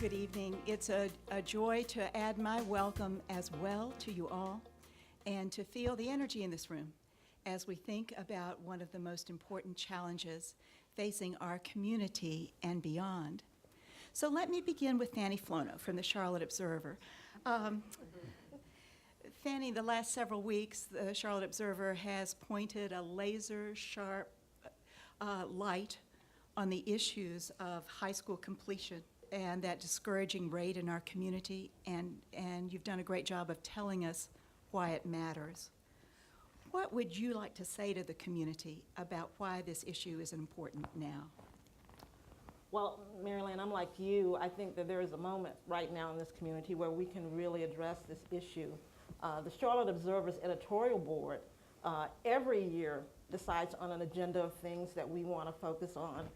good evening. It's a joy to add my welcome as well to you all and to feel the energy in this room as we think about one of the most important challenges facing our community and beyond. So let me begin with Fanny Flono from the Charlotte Observer. Fanny, the last several weeks, the Charlotte Observer has pointed a laser-sharp light on the issues of high school completion and that discouraging rate in our community, and you've done a great job of telling us why it matters. What would you like to say to the community about why this issue is important now? Well, Marilyn, I'm like you. I think that there is a moment right now in this community where we can really address this issue. The Charlotte Observer's editorial board every year decides on an agenda of things that we want to focus on.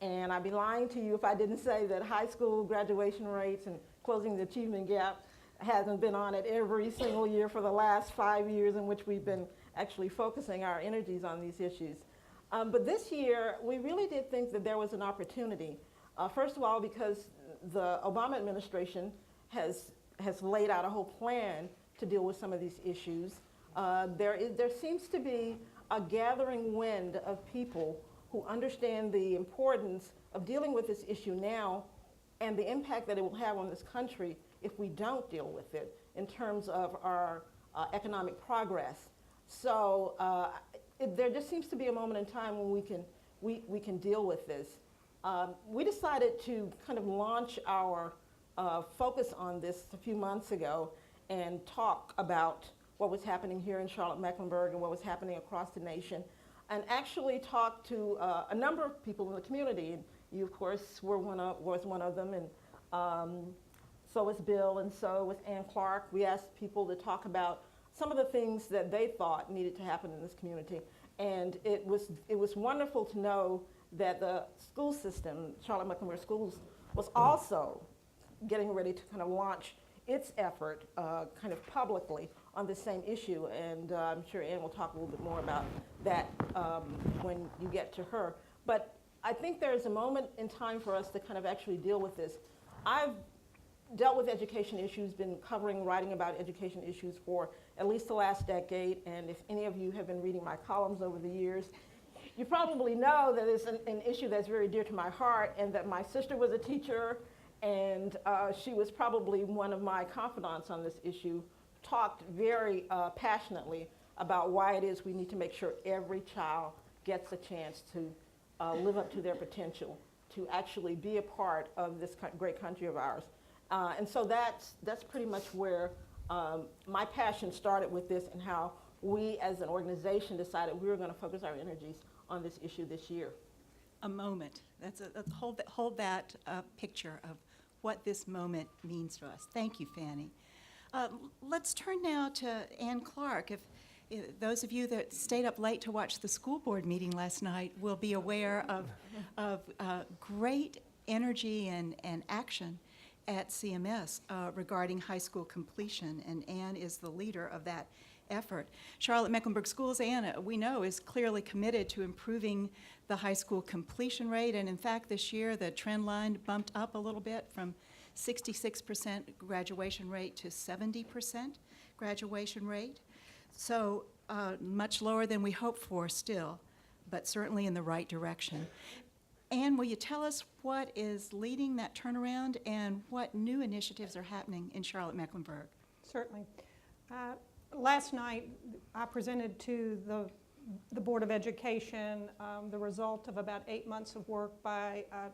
And I'd be lying to you if I didn't say that high school graduation rates and closing the achievement gap hasn't been on it every single year for the last 5 years in which we've been actually focusing our energies on these issues. But this year, we really did think that there was an opportunity. First of all, because the Obama administration has laid out a whole plan to deal with some of these issues. There seems to be a gathering wind of people who understand the importance of dealing with this issue now and the impact that it will have on this country if we don't deal with it in terms of our economic progress. So there just seems to be a moment in time when we can deal with this. We decided to kind of launch our focus on this a few months ago and talk about what was happening here in Charlotte-Mecklenburg and what was happening across the nation, and actually talk to a number of people in the community. And you, of course, was one of them, and so was Bill, and so was Ann Clark. We asked people to talk about some of the things that they thought needed to happen in this community. And it was wonderful to know that the school system, Charlotte-Mecklenburg Schools, was also getting ready to kind of launch its effort kind of publicly on the same issue, and I'm sure Ann will talk a little bit more about that when you get to her. But I think there's a moment in time for us to kind of actually deal with this. I've dealt with education issues, been writing about education issues for at least the last decade, and if any of you have been reading my columns over the years, you probably know that it's an issue that's very dear to my heart, and that my sister was a teacher, and she was probably one of my confidants on this issue, talked very passionately about why it is we need to make sure every child gets a chance to live up to their potential, to actually be a part of this great country of ours. And so that's pretty much where my passion started with this, and how we as an organization decided we were going to focus our energies on this issue this year. A moment. Hold that picture of what this moment means to us. Thank you, Fanny. Let's turn now to Ann Clark. If those of you that stayed up late to watch the school board meeting last night will be aware of great energy and action at CMS regarding high school completion, and Ann is the leader of that effort. Charlotte-Mecklenburg Schools, Ann, we know, is clearly committed to improving the high school completion rate, and in fact this year the trend line bumped up a little bit from 66% graduation rate to 70% graduation rate. So much lower than we hoped for still, but certainly in the right direction. Ann, will you tell us what is leading that turnaround and what new initiatives are happening in Charlotte-Mecklenburg? Certainly. Last night, I presented to the Board of Education the result of about 8 months of work by a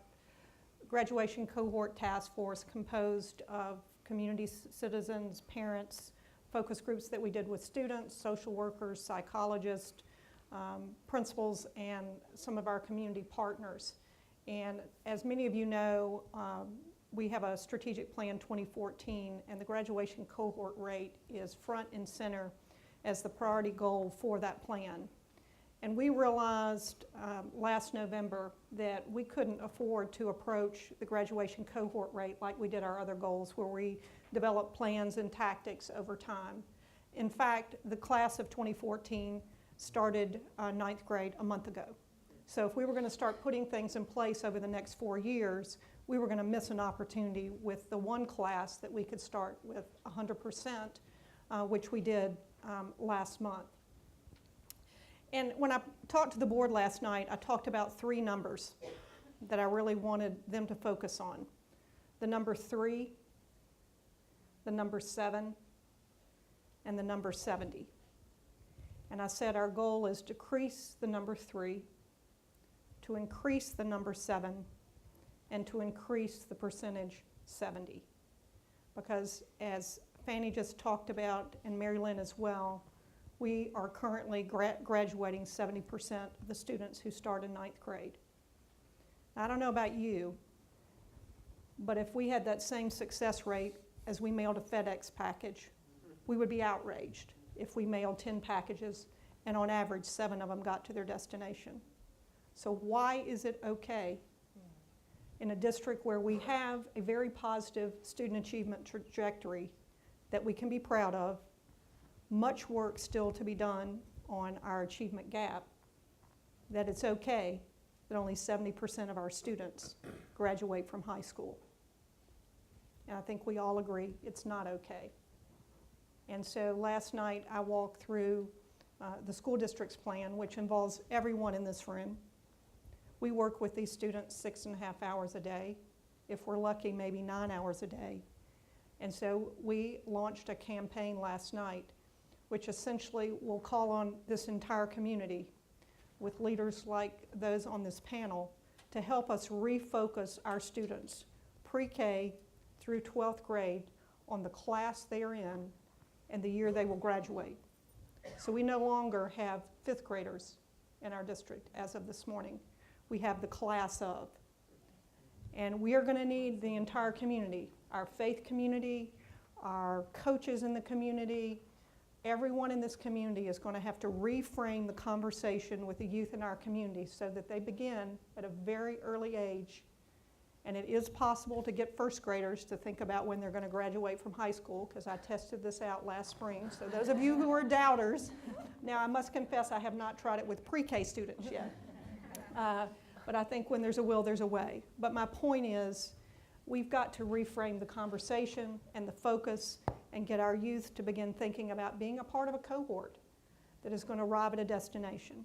graduation cohort task force composed of community citizens, parents, focus groups that we did with students, social workers, psychologists, principals, and some of our community partners. And as many of you know, we have a strategic plan 2014, and the graduation cohort rate is front and center as the priority goal for that plan. And we realized last November that we couldn't afford to approach the graduation cohort rate like we did our other goals, where we develop plans and tactics over time. In fact, the class of 2014 started ninth grade a month ago. So if we were going to start putting things in place over the next 4 years, we were going to miss an opportunity with the one class that we could start with 100%, which we did last month. And when I talked to the board last night, I talked about 3 numbers that I really wanted them to focus on. The number 3, the number 7, and the number 70. And I said our goal is to decrease the number 3, to increase the number 7, and to increase the percentage 70. Because as Fanny just talked about, and Mary Lynne as well, we are currently graduating 70% of the students who start in 9th grade. Now, I don't know about you, but if we had that same success rate as we mailed a FedEx package, we would be outraged if we mailed 10 packages and on average 7 of them got to their destination. So why is it okay in a district where we have a very positive student achievement trajectory that we can be proud of, much work still to be done on our achievement gap, that it's okay that only 70% of our students graduate from high school? And I think we all agree it's not okay. And so last night I walked through the school district's plan, which involves everyone in this room. We work with these students 6.5 hours a day. If we're lucky, maybe 9 hours a day. And so we launched a campaign last night which essentially will call on this entire community with leaders like those on this panel to help us refocus our students pre-K through 12th grade on the class they are in and the year they will graduate. So we no longer have 5th graders in our district as of this morning. We have the class of. And we are going to need the entire community, our faith community, our coaches in the community. Everyone in this community is going to have to reframe the conversation with the youth in our community so that they begin at a very early age. And it is possible to get 1st graders to think about when they're going to graduate from high school, because I tested this out last spring. So those of you who are doubters, now I must confess I have not tried it with pre-K students yet. But I think when there's a will, there's a way. But my point is, we've got to reframe the conversation and the focus and get our youth to begin thinking about being a part of a cohort that is going to arrive at a destination.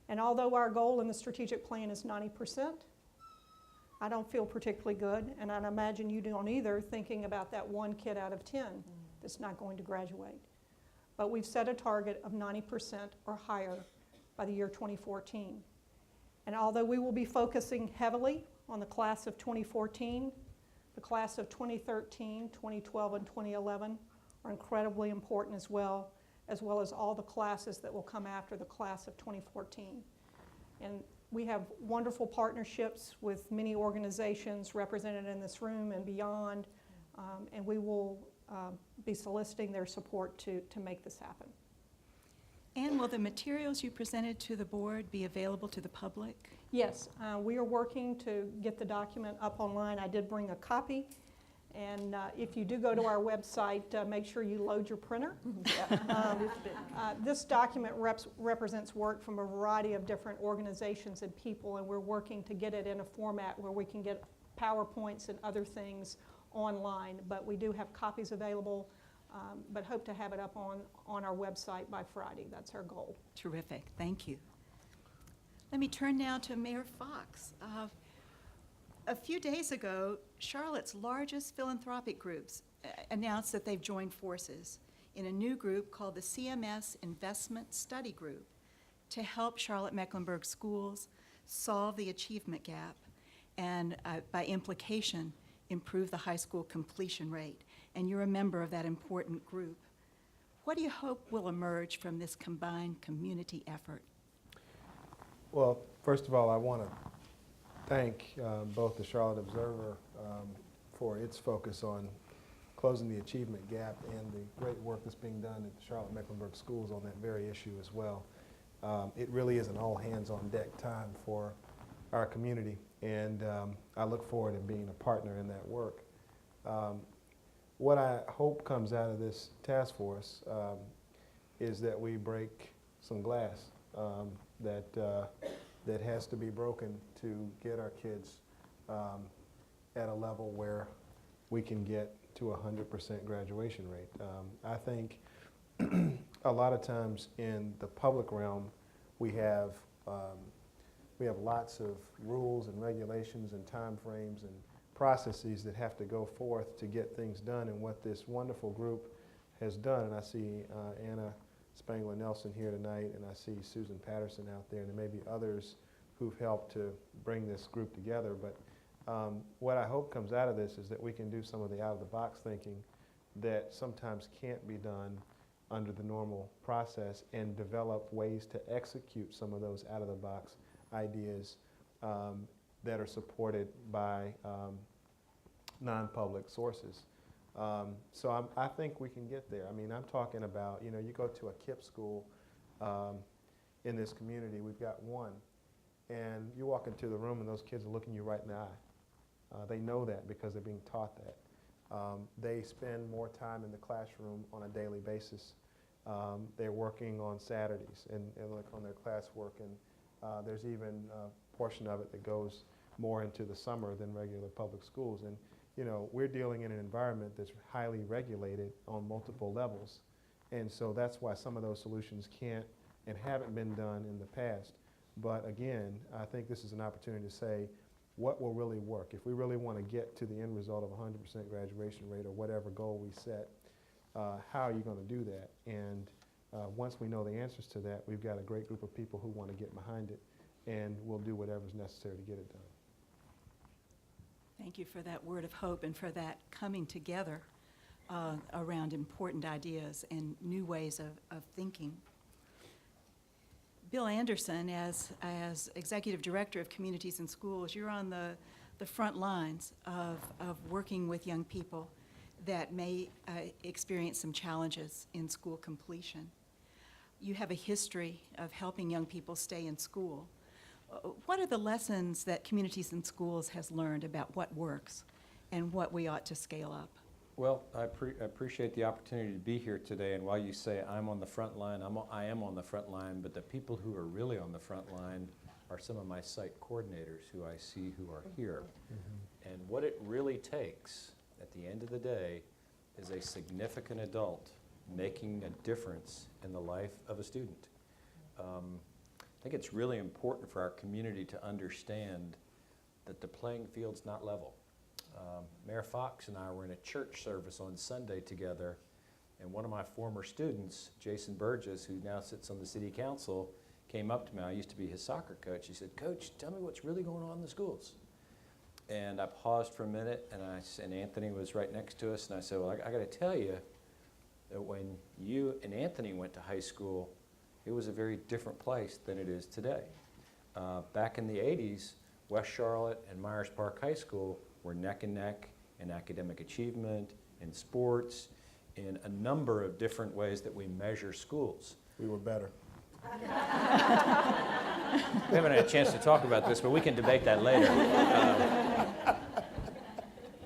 And although our goal in the strategic plan is 90%, I don't feel particularly good, and I imagine you don't either, thinking about that 1 kid out of 10 that's not going to graduate. But we've set a target of 90% or higher by the year 2014. And although we will be focusing heavily on the class of 2014, the class of 2013, 2012, and 2011 are incredibly important as well as all the classes that will come after the class of 2014. And we have wonderful partnerships with many organizations represented in this room and beyond, and we will be soliciting their support to make this happen. And will the materials you presented to the board be available to the public? Yes, we are working to get the document up online. I did bring a copy, and if you do go to our website, make sure you load your printer. This document represents work from a variety of different organizations and people, and we're working to get it in a format where we can get PowerPoints and other things online. But we do have copies available, but hope to have it up on our website by Friday. That's our goal. Terrific, thank you. Let me turn now to Mayor Fox. A few days ago, Charlotte's largest philanthropic groups announced that they've joined forces in a new group called the CMS Investment Study Group to help Charlotte-Mecklenburg schools solve the achievement gap and, by implication, improve the high school completion rate. And you're a member of that important group. What do you hope will emerge from this combined community effort? Well, first of all, I want to thank both the Charlotte Observer for its focus on closing the achievement gap and the great work that's being done at the Charlotte-Mecklenburg schools on that very issue as well. It really is an all-hands-on-deck time for our community, and I look forward to being a partner in that work. What I hope comes out of this task force is that we break some glass that has to be broken to get our kids at a level where we can get to a 100% graduation rate. I think a lot of times in the public realm, we have lots of rules and regulations and time frames and processes that have to go forth to get things done. And what this wonderful group has done, and I see Anna Spangler-Nelson here tonight, and I see Susan Patterson out there, and there may be others who've helped to bring this group together. But what I hope comes out of this is that we can do some of the out-of-the-box thinking that sometimes can't be done under the normal process, and develop ways to execute some of those out-of-the-box ideas that are supported by non-public sources. So I think we can get there. I mean, I'm talking about, you know, you go to a KIPP school in this community, we've got one, and you walk into the room and those kids are looking you right in the eye. They know that because they're being taught that. They spend more time in the classroom on a daily basis. They're working on Saturdays and like on their classwork, and there's even a portion of it that goes more into the summer than regular public schools. And you know, we're dealing in an environment that's highly regulated on multiple levels, and so that's why some of those solutions can't and haven't been done in the past. But again, I think this is an opportunity to say what will really work. If we really want to get to the end result of 100% graduation rate or whatever goal we set, how are you going to do that? And once we know the answers to that, we've got a great group of people who want to get behind it, and we'll do whatever's necessary to get it done. Thank you for that word of hope and for that coming together around important ideas and new ways of thinking. Bill Anderson, as Executive Director of Communities and Schools, you're on the front lines of working with young people that may experience some challenges in school completion. You have a history of helping young people stay in school. What are the lessons that Communities and Schools has learned about what works and what we ought to scale up? Well, I appreciate the opportunity to be here today, and while you say I'm on the front line, I am on the front line, but the people who are really on the front line are some of my site coordinators who I see who are here. Mm-hmm. And what it really takes at the end of the day is a significant adult making a difference in the life of a student. I think it's really important for our community to understand that the playing field's not level. Mayor Fox and I were in a church service on Sunday together, and one of my former students, Jason Burgess, who now sits on the city council, came up to me. I used to be his soccer coach. He said, "Coach, tell me what's really going on in the schools." And I paused for a minute, and Anthony was right next to us, and I said, "Well, I got to tell you that when you and Anthony went to high school, it was a very different place than it is today. Back in the 80s, West Charlotte and Myers Park High School were neck and neck in academic achievement, in sports, in a number of different ways that we measure schools." We were better. We haven't had a chance to talk about this, but we can debate that later.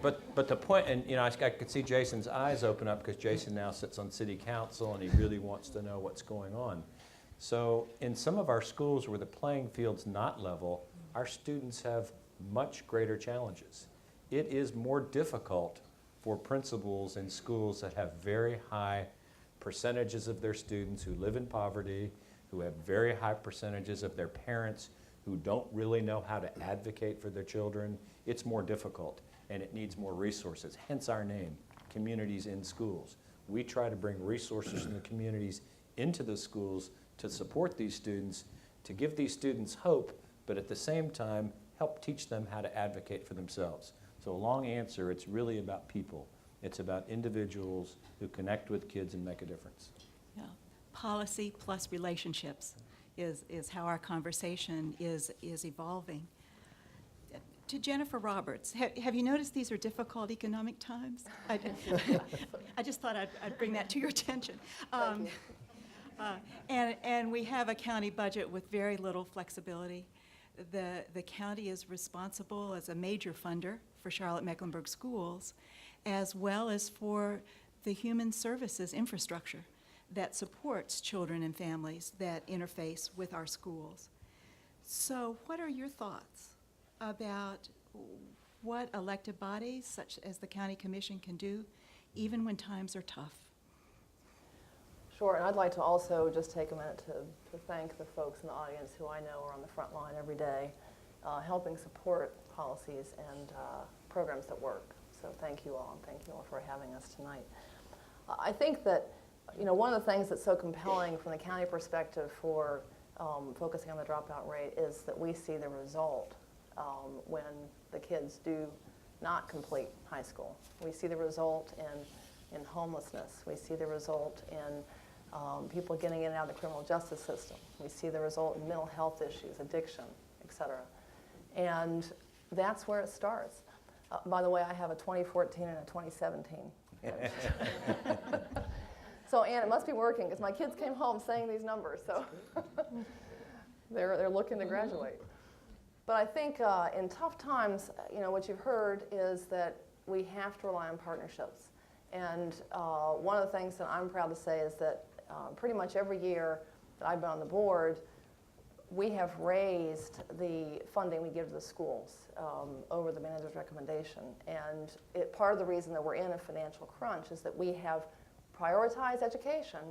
But the point, and you know, I could see Jason's eyes open up because Jason now sits on city council and he really wants to know what's going on. So in some of our schools where the playing field's not level, our students have much greater challenges. It is more difficult for principals in schools that have very high percentages of their students who live in poverty, who have very high percentages of their parents who don't really know how to advocate for their children. It's more difficult, and it needs more resources, hence our name, Communities in Schools. We try to bring resources from the communities into the schools to support these students, to give these students hope, but at the same time, help teach them how to advocate for themselves. So a long answer, it's really about people. It's about individuals who connect with kids and make a difference. Yeah. Policy plus relationships is how our conversation is evolving. To Jennifer Roberts, have you noticed these are difficult economic times? I just thought I'd bring that to your attention. And we have a county budget with very little flexibility. The county is responsible as a major funder for Charlotte-Mecklenburg schools, as well as for the human services infrastructure that supports children and families that interface with our schools. So what are your thoughts about what elected bodies, such as the County Commission, can do, even when times are tough. Sure, and I'd like to also just take a minute to thank the folks in the audience who I know are on the front line every day, helping support policies and programs that work. So thank you all, and thank you all for having us tonight. I think that, one of the things that's so compelling from the county perspective for focusing on the dropout rate is that we see the result when the kids do not complete high school. We see the result in homelessness. We see the result in people getting in and out of the criminal justice system. We see the result in mental health issues, addiction, et cetera. And that's where it starts. By the way, I have a 2014 and a 2017. So, Ann, it must be working because my kids came home saying these numbers, so they're looking to graduate. But I think in tough times, what you've heard is that we have to rely on partnerships. And one of the things that I'm proud to say is that pretty much every year that I've been on the board, we have raised the funding we give to the schools over the manager's recommendation. And part of the reason that we're in a financial crunch is that we have prioritized education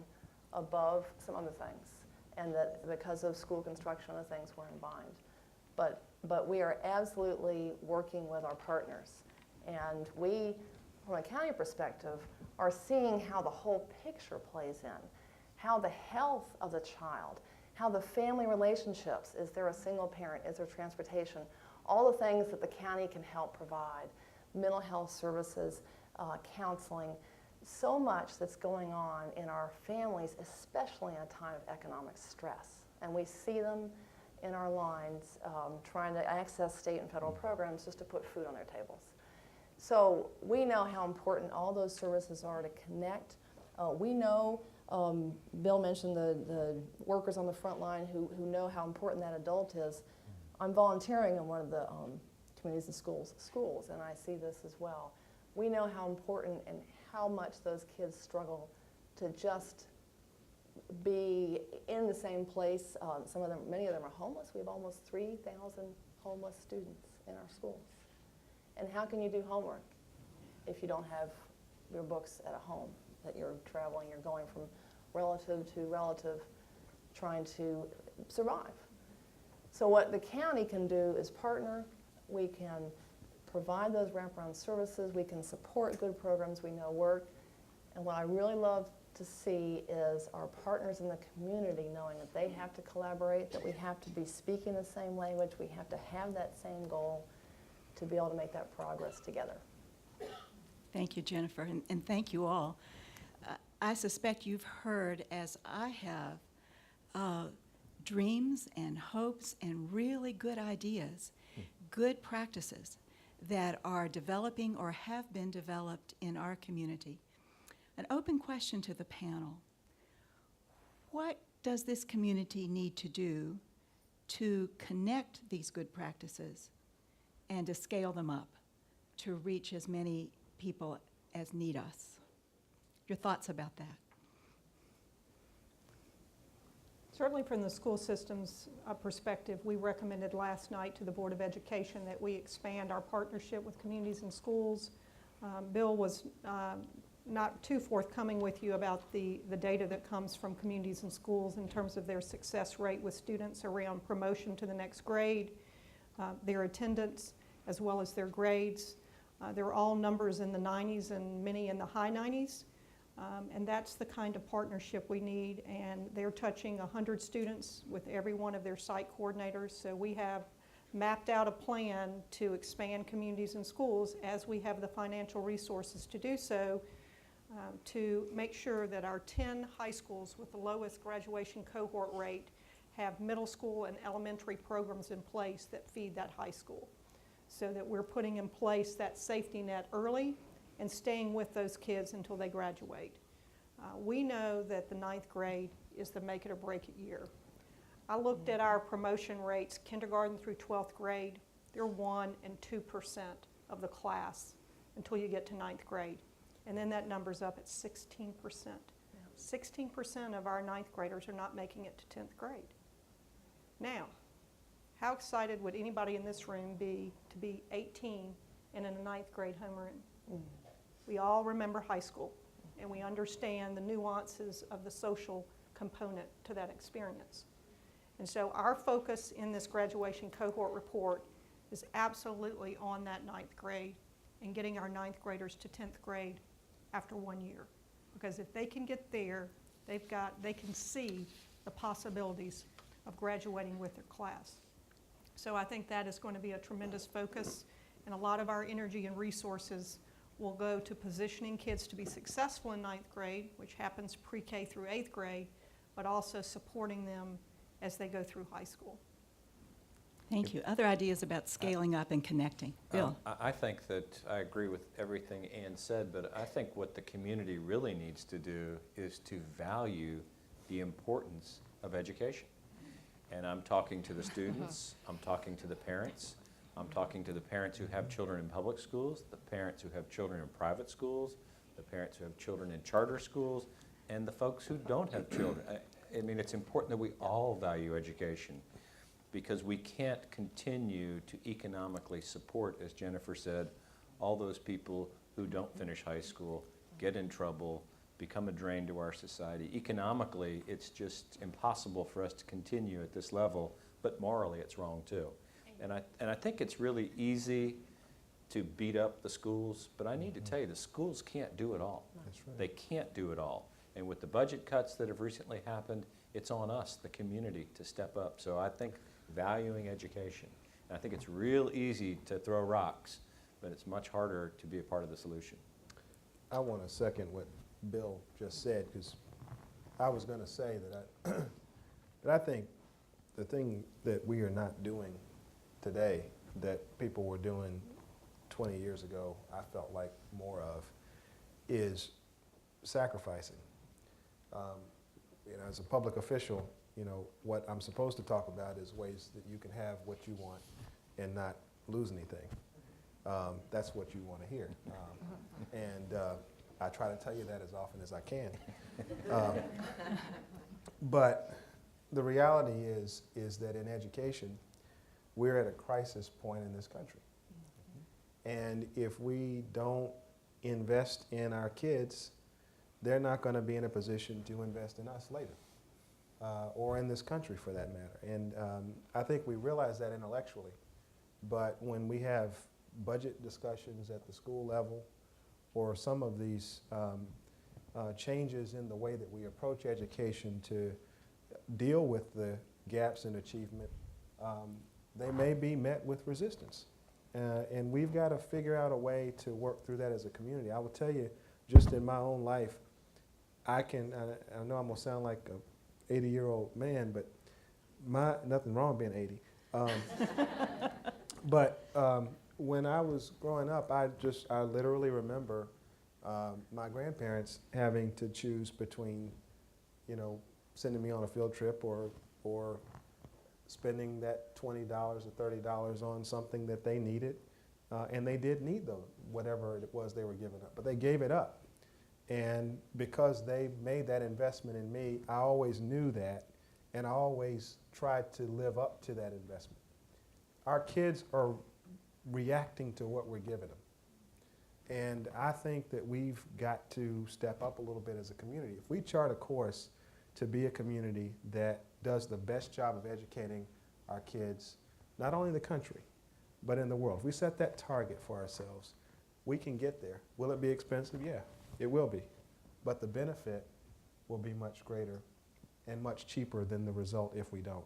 above some other things. And that because of school construction and other things, we're in bind. But we are absolutely working with our partners. And we, from a county perspective, are seeing how the whole picture plays in, how the health of the child, how the family relationships, is there a single parent, is there transportation, all the things that the county can help provide, mental health services, counseling, so much that's going on in our families, especially in a time of economic stress. And we see them in our lines trying to access state and federal programs just to put food on their tables. So we know how important all those services are to connect. We know, Bill mentioned the workers on the front line who know how important that adult is. I'm volunteering in one of the communities and schools, and I see this as well. We know how important and how much those kids struggle to just be in the same place. Many of them are homeless. We have almost 3,000 homeless students in our schools. And how can you do homework if you don't have your books at a home, that you're traveling, you're going from relative to relative, trying to survive? So what the county can do is partner. We can provide those wraparound services. We can support good programs we know work. And what I really love to see is our partners in the community knowing that they have to collaborate, that we have to be speaking the same language, we have to have that same goal to be able to make that progress together. Thank you, Jennifer, and thank you all. I suspect you've heard, as I have, dreams and hopes and really good ideas, good practices that are developing or have been developed in our community. An open question to the panel. What does this community need to do to connect these good practices and to scale them up to reach as many people as need us? Your thoughts about that? Certainly from the school system's perspective, we recommended last night to the Board of Education that we expand our partnership with communities and schools. Bill was not too forthcoming with you about the data that comes from communities and schools in terms of their success rate with students around promotion to the next grade, their attendance, as well as their grades. They're all numbers in the 90s and many in the high 90s. And that's the kind of partnership we need, and they're touching 100 students with every one of their site coordinators. So we have mapped out a plan to expand communities and schools as we have the financial resources to do so, to make sure that our 10 high schools with the lowest graduation cohort rate have middle school and elementary programs in place that feed that high school, so that we're putting in place that safety net early and staying with those kids until they graduate. We know that the 9th grade is the make it or break it year. I looked at our promotion rates, kindergarten through 12th grade. They're 1% and 2% of the class until you get to 9th grade. And then that number's up at 16%. 16% of our 9th graders are not making it to 10th grade. Now, how excited would anybody in this room be to be 18 and in a ninth grade homeroom. We all remember high school, and we understand the nuances of the social component to that experience. And so our focus in this graduation cohort report is absolutely on that ninth grade and getting our ninth graders to 10th grade after 1 year. Because if they can get there, they can see the possibilities of graduating with their class. So I think that is going to be a tremendous focus, and a lot of our energy and resources will go to positioning kids to be successful in ninth grade, which happens pre-K through 8th grade, but also supporting them as they go through high school. Thank you. Other ideas about scaling up and connecting? Bill? I think that I agree with everything Ann said, but I think what the community really needs to do is to value the importance of education. And I'm talking to the students, I'm talking to the parents, I'm talking to the parents who have children in public schools, the parents who have children in private schools, the parents who have children in charter schools, and the folks who don't have children. I mean, it's important that we all value education, because we can't continue to economically support, as Jennifer said, all those people who don't finish high school, get in trouble, become a drain to our society. Economically, it's just impossible for us to continue at this level, but morally it's wrong too. And I think it's really easy to beat up the schools, but I need to tell you, the schools can't do it all. That's right. They can't do it all. And with the budget cuts that have recently happened, it's on us, the community, to step up. So I think valuing education. And I think it's real easy to throw rocks, but it's much harder to be a part of the solution. I want to second what Bill just said, because I was going to say that I think the thing that we are not doing today that people were doing 20 years ago, I felt like more of, is sacrificing. As a public official, what I'm supposed to talk about is ways that you can have what you want and not lose anything. That's what you want to hear. And I try to tell you that as often as I can. But the reality is that in education, we're at a crisis point in this country. And if we don't invest in our kids, they're not going to be in a position to invest in us later, or in this country for that matter. And I think we realize that intellectually, but when we have budget discussions at the school level, or some of these changes in the way that we approach education to deal with the gaps in achievement, they may be met with resistance. And we've got to figure out a way to work through that as a community. I will tell you, just in my own life, I know I'm going to sound like an 80-year-old man, but nothing wrong with being 80. But when I was growing up, I literally remember my grandparents having to choose between, sending me on a field trip or spending that $20 or $30 on something that they needed. And they did need whatever it was they were giving up, but they gave it up. And because they made that investment in me, I always knew that, and I always tried to live up to that investment. Our kids are reacting to what we're giving them. And I think that we've got to step up a little bit as a community. If we chart a course to be a community that does the best job of educating our kids, not only in the country, but in the world, if we set that target for ourselves, we can get there. Will it be expensive? Yeah, it will be. But the benefit will be much greater and much cheaper than the result if we don't.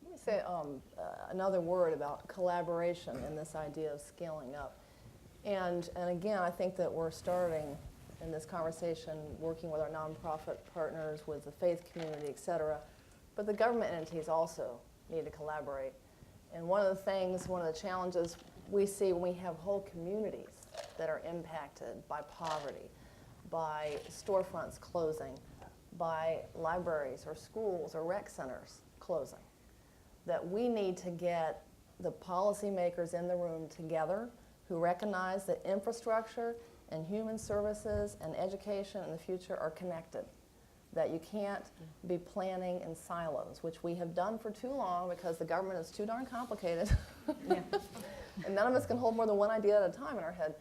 Let me say another word about collaboration and this idea of scaling up. And again, I think that we're starting in this conversation working with our nonprofit partners, with the faith community, et cetera. But the government entities also need to collaborate. And one of the challenges we see when we have whole communities that are impacted by poverty, by storefronts closing, by libraries or schools or rec centers closing, that we need to get the policymakers in the room together who recognize that infrastructure and human services and education in the future are connected, that you can't be planning in silos, which we have done for too long because the government is too darn complicated Yeah. And none of us can hold more than one idea at a time in our head.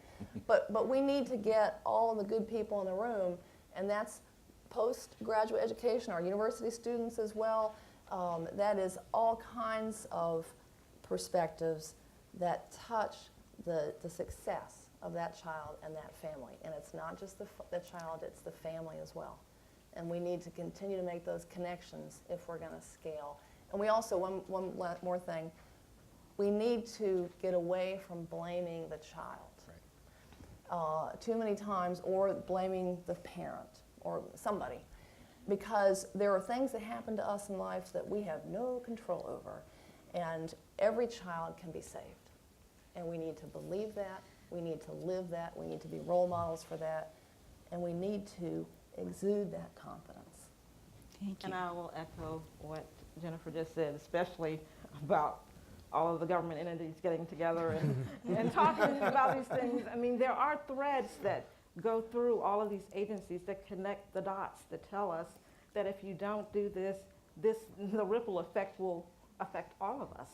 But we need to get all of the good people in the room, and that's postgraduate education, our university students as well. That is all kinds of perspectives that touch the success of that child and that family. And it's not just the child, it's the family as well. And we need to continue to make those connections if we're going to scale. And we also, one more thing, we need to get away from blaming the child. Right. Too many times, or blaming the parent or somebody, because there are things that happen to us in life that we have no control over, and every child can be saved. And we need to believe that, we need to live that, we need to be role models for that, and we need to exude that confidence. Thank you. And I will echo what Jennifer just said, especially about all of the government entities getting together and talking about these things. I mean, there are threads that go through all of these agencies that connect the dots, that tell us that if you don't do this, the ripple effect will affect all of us,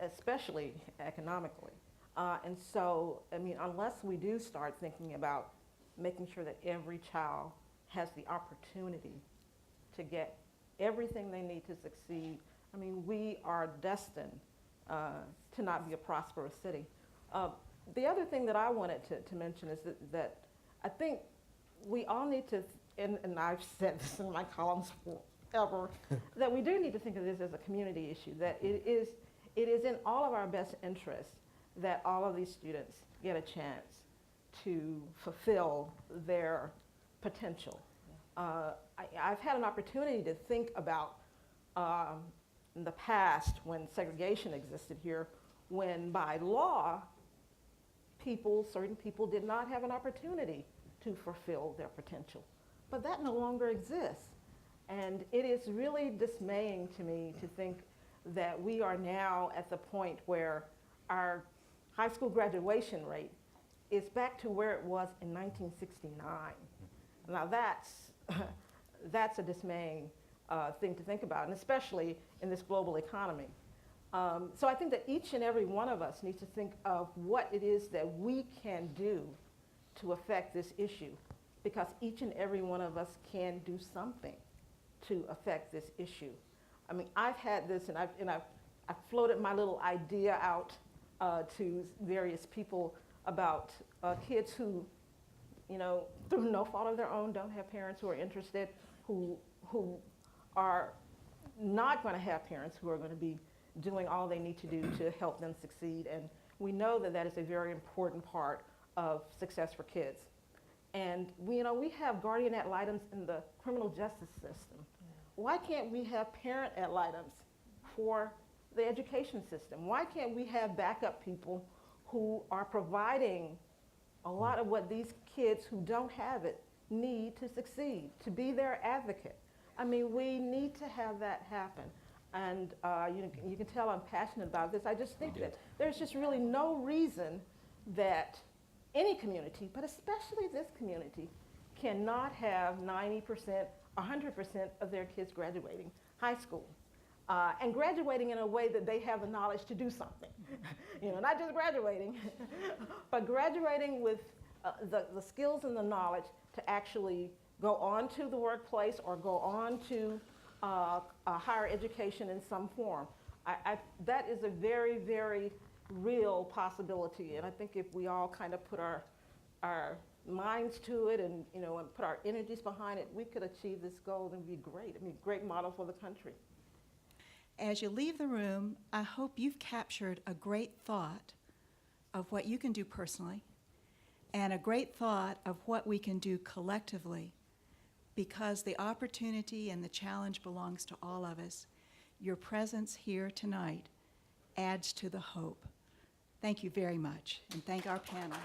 especially economically. And so, I mean, unless we do start thinking about making sure that every child has the opportunity to get everything they need to succeed, I mean, we are destined to not be a prosperous city. The other thing that I wanted to mention is that I think we all need to, and I've said this in my columns forever, that we do need to think of this as a community issue, that it is in all of our best interests that all of these students get a chance to fulfill their potential. I've had an opportunity to think about in the past when segregation existed here, when by law, certain people did not have an opportunity to fulfill their potential. But that no longer exists. And it is really dismaying to me to think that we are now at the point where our high school graduation rate is back to where it was in 1969. Now that's a dismaying thing to think about, and especially in this global economy. So I think that each and every one of us needs to think of what it is that we can do to affect this issue, because each and every one of us can do something to affect this issue. I mean, I've had this, and I've floated my little idea out to various people about kids who, you know, through no fault of their own, don't have parents who are interested, who are not going to have parents who are going to be doing all they need to do to help them succeed. And we know that that is a very important part of success for kids. And we have guardian ad litems in the criminal justice system. Why can't we have parent ad litems for the education system? Why can't we have backup people who are providing a lot of what these kids who don't have it need to succeed, to be their advocate? I mean, we need to have that happen. And you can tell I'm passionate about this. I just think that there's just really no reason that any community, but especially this community, cannot have 90%, 100% of their kids graduating high school. And graduating in a way that they have the knowledge to do something. Not just graduating, but graduating with the skills and the knowledge to actually go on to the workplace or go on to higher education in some form. That is a very, very real possibility, and I think if we all kind of put our minds to it and and put our energies behind it, we could achieve this goal and be great. I mean, great model for the country. As you leave the room, I hope you've captured a great thought of what you can do personally and a great thought of what we can do collectively, because the opportunity and the challenge belongs to all of us. Your presence here tonight adds to the hope. Thank you very much, and thank our panel.